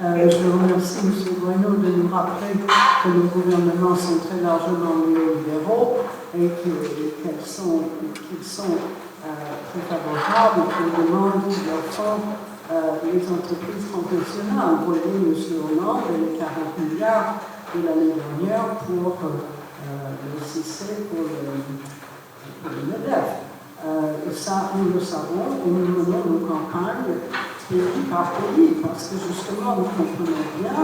Je remercie M. Bueno de nous rappeler que nos gouvernements sont très largement néolibéraux et qu'ils sont très favorables aux demandes qui leur font les entreprises transnationales. Vous voyez, M. Hollande et les 40 milliards de l'année dernière pour le CICE, pour le MEDEF. Ça, nous le savons, et nous menons nos campagnes pays par pays, parce que justement, nous comprenons bien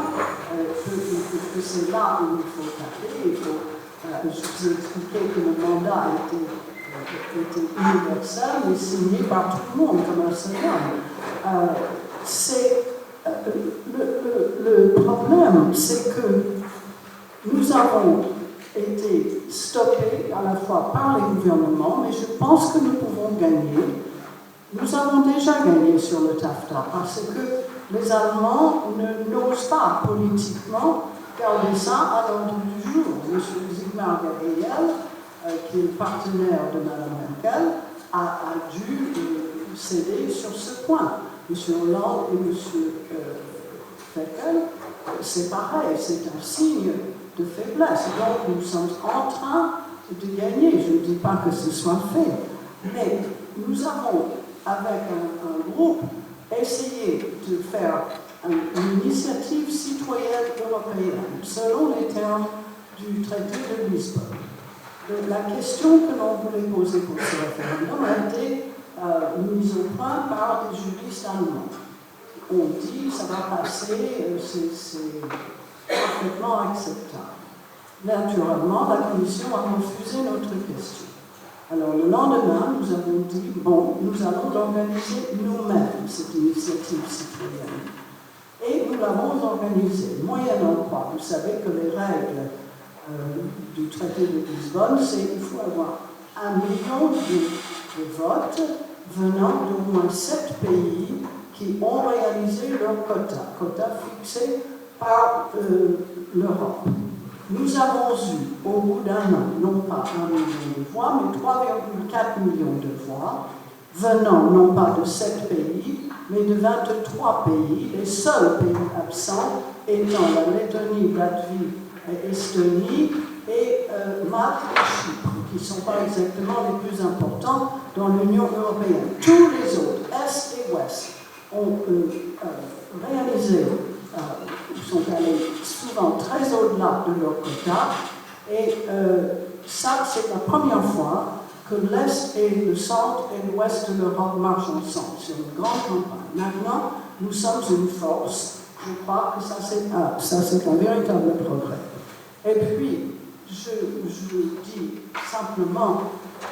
que c'est là où il faut taper. Je vous ai expliqué que le mandat était universel, mais signé par tout le monde, comme un seul homme. Le problème, c'est que nous avons été stoppés à la fois par les gouvernements, mais je pense que nous pouvons gagner. Nous avons déjà gagné sur le TAFTA parce que les Allemands n'osent pas politiquement garder ça à l'ordre du jour. M. Sigmar Gabriel, qui est partenaire de Mme Merkel, a dû céder sur ce point. M. Hollande et M. Merkel, c'est pareil, c'est un signe de faiblesse. Donc nous sommes en train de gagner. Je ne dis pas que ce soit fait, mais nous avons, avec un groupe, essayé de faire une initiative citoyenne européenne, selon les termes du traité de Lisbonne. La question que l'on voulait poser pour ce référendum a été mise au point par des juristes allemands. On dit ça va passer, c'est parfaitement acceptable. Naturellement, la Commission a refusé notre question. Alors, le lendemain, nous avons dit, bon, nous allons l'organiser nous-mêmes, cette initiative citoyenne. Et nous l'avons organisée, moyennant quoi. Vous savez que les règles du traité de Lisbonne, c'est qu'il faut avoir 1 million de votes venant d'au moins 7 pays qui ont réalisé leur quota fixé par l'Europe. Nous avons eu, au bout d'un an, non pas 1 million de voix, mais 3,4 millions de voix, venant non pas de 7 pays, mais de 23 pays, les seuls pays absents étant la Lettonie, Latvie, Estonie et Malte et Chypre, qui ne sont pas exactement les plus importants dans l'Union européenne. Tous les autres, Est et Ouest, ont réalisé, sont allés souvent très au-delà de leur quota, et ça, c'est la première fois que l'Est et le Centre et l'Ouest de l'Europe marchent ensemble sur une grande campagne. Maintenant, nous sommes une force. Je crois que ça, c'est un véritable progrès. Et puis, je dis simplement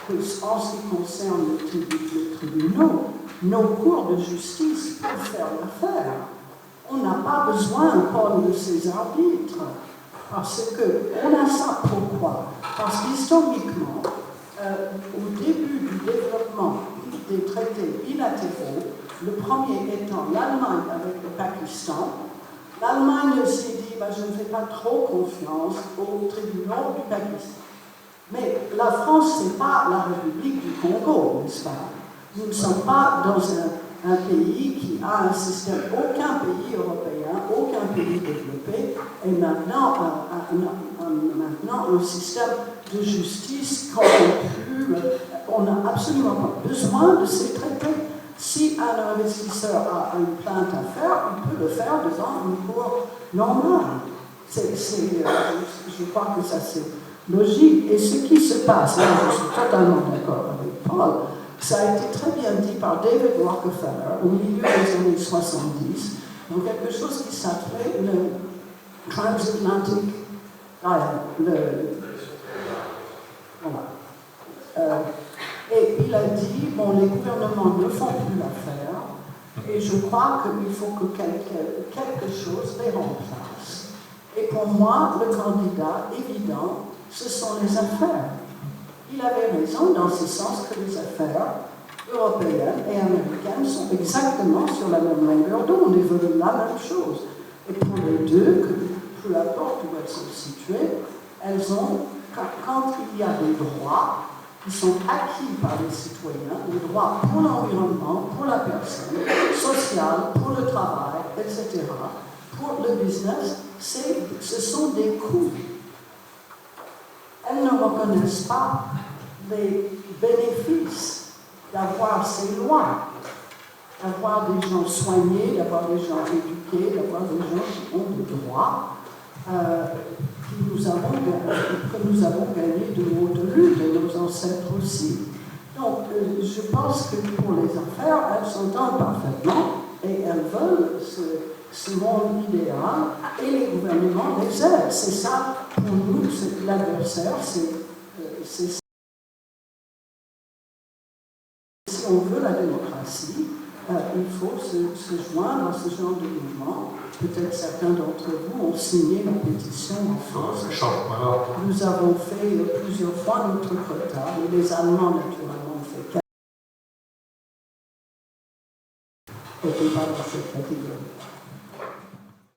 que, en ce qui concerne les tribunaux, nos cours de justice peuvent faire l'affaire. On n'a pas besoin encore de ces arbitres, parce qu'on a ça. Pourquoi? Parce qu'historiquement, au début du développement des traités bilatéraux, le premier étant l'Allemagne avec le Pakistan, l'Allemagne s'est dit, je ne fais pas trop confiance aux tribunaux du Pakistan. Mais la France, ce n'est pas la République du Congo, n'est-ce pas? Nous ne sommes pas dans un pays qui a un système, aucun pays européen, aucun pays développé, et maintenant un système de justice corrompu. On n'a absolument pas besoin de ces traités. Si un investisseur a une plainte à faire, il peut le faire devant une cour normale. Je crois que ça c'est logique. Et ce qui se passe, là je suis totalement d'accord avec Paul, ça a été très bien dit par David Rockefeller au milieu des années 70, dans quelque chose qui s'appelait le Transatlantic Dialogue. Voilà. Et il a dit, les gouvernements ne font plus l'affaire, et je crois qu'il faut que quelque chose les remplace. Et pour moi, le candidat évident, ce sont les affaires. Il avait raison dans ce sens que les affaires européennes et américaines sont exactement sur la même longueur d'onde et veulent la même chose. Et pour les deux, peu importe où elles sont situées, elles ont, quand il y a des droits qui sont acquis par les citoyens, des droits pour l'environnement, pour la personne, social, pour le travail, etc., pour le business, ce sont des coûts. Elles ne reconnaissent pas les bénéfices d'avoir ces lois, d'avoir des gens soignés, d'avoir des gens éduqués, d'avoir des gens qui ont des droits que nous avons gagnés de haute lutte, et nos ancêtres aussi. Donc, je pense que pour les affaires, elles s'entendent parfaitement et elles veulent ce monde idéal et les gouvernements les aident. C'est ça, pour nous, c'est l'adversaire, c'est ça. Si on veut la démocratie, il faut se joindre à ce genre de mouvement. Peut-être certains d'entre vous ont signé la pétition en France. Nous avons fait plusieurs fois notre quota, et les Allemands, naturellement, ont fait 4. Et pas dans cette catégorie.